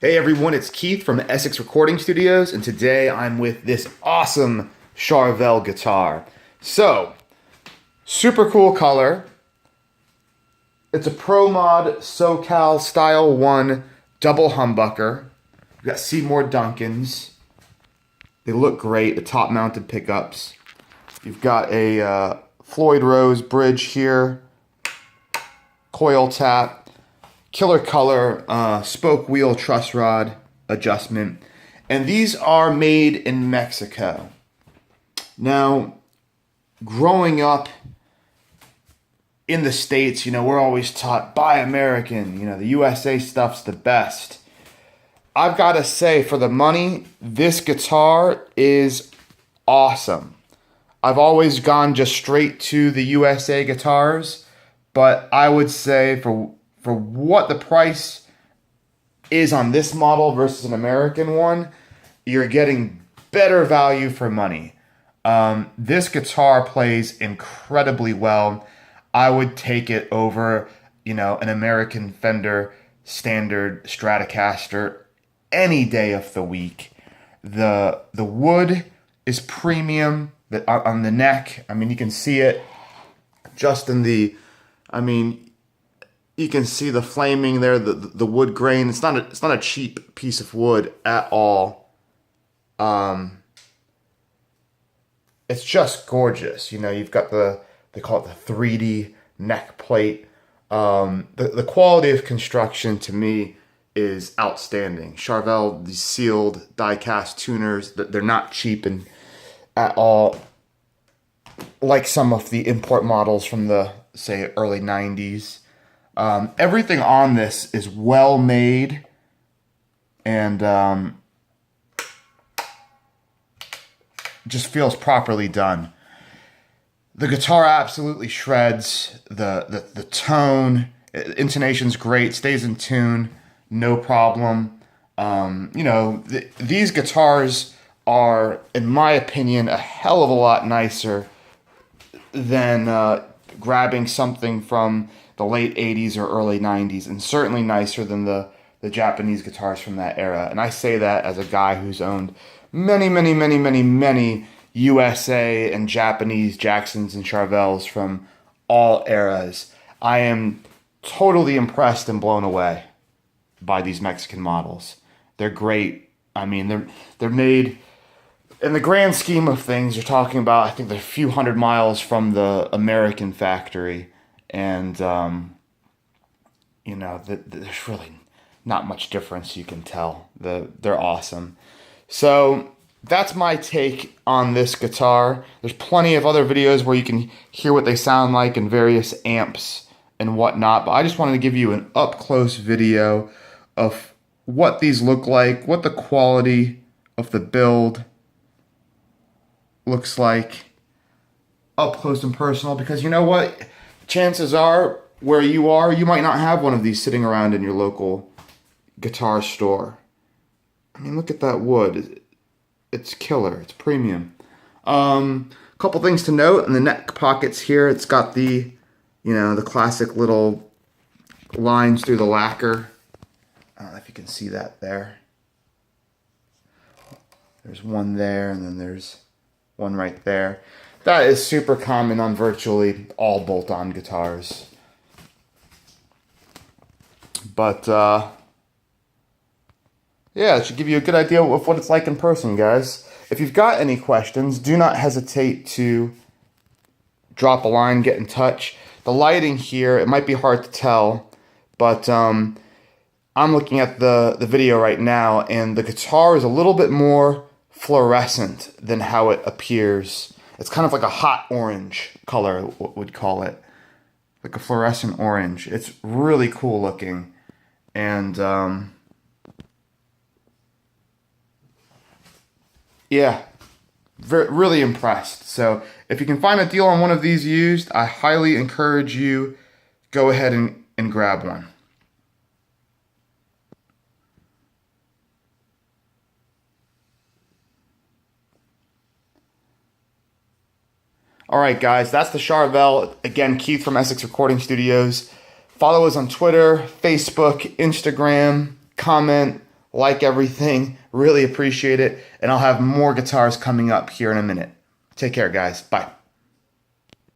Hey everyone, it's Keith from Essex Recording Studios, and today I'm with this awesome Charvel guitar. So, super cool color. It's a Pro Mod SoCal Style 1 double humbucker. We've got Seymour Duncans. They look great, the top mounted pickups. You've got a Floyd Rose bridge here, coil tap. Killer color spoke wheel truss rod adjustment, and these are made in Mexico. Now, growing up in the States, we're always taught buy American, the USA stuff's the best. I've got to say, for the money, this guitar is awesome. I've always gone just straight to the USA guitars, but I would say for what the price is on this model versus an American one, you're getting better value for money. This guitar plays incredibly well. I would take it over, an American Fender standard Stratocaster any day of the week. The wood is premium on the neck. You can see it just in the, you can see the flaming there, the wood grain. It's not a cheap piece of wood at all. It's just gorgeous. You've got they call it the 3D neck plate. The quality of construction to me is outstanding. Charvel, these sealed die-cast tuners, they're not cheap at all. Like some of the import models from the, say, early 90s. Everything on this is well made and just feels properly done. The guitar absolutely shreds. The tone, intonation's great, stays in tune, no problem. These guitars are, in my opinion, a hell of a lot nicer than grabbing something from the late 80s or early 90s, and certainly nicer than the Japanese guitars from that era. And I say that as a guy who's owned many USA and Japanese Jacksons and Charvels from all eras. I am totally impressed and blown away by these Mexican models. They're great. They're made, in the grand scheme of things, you're talking about, I think they're a few hundred miles from the American factory. And, there's really not much difference, you can tell. They're awesome. So that's my take on this guitar. There's plenty of other videos where you can hear what they sound like in various amps and whatnot. But I just wanted to give you an up-close video of what these look like, what the quality of the build looks like up close and personal. Because you know what? Chances are, where you are, you might not have one of these sitting around in your local guitar store. Look at that wood. It's killer. It's premium. Couple things to note in the neck pockets here. It's got the, the classic little lines through the lacquer. I don't know if you can see that there. There's one there, and then there's one right there. That is super common on virtually all bolt-on guitars. But, yeah, it should give you a good idea of what it's like in person, guys. If you've got any questions, do not hesitate to drop a line, get in touch. The lighting here, it might be hard to tell, but I'm looking at the video right now, and the guitar is a little bit more fluorescent than how it appears. It's kind of like a hot orange color, would call it. Like a fluorescent orange. It's really cool looking. And, yeah, really impressed. So, if you can find a deal on one of these used, I highly encourage you, go ahead and grab one. Alright guys, that's the Charvel. Again, Keith from Essex Recording Studios. Follow us on Twitter, Facebook, Instagram, comment, like everything. Really appreciate it. And I'll have more guitars coming up here in a minute. Take care, guys. Bye.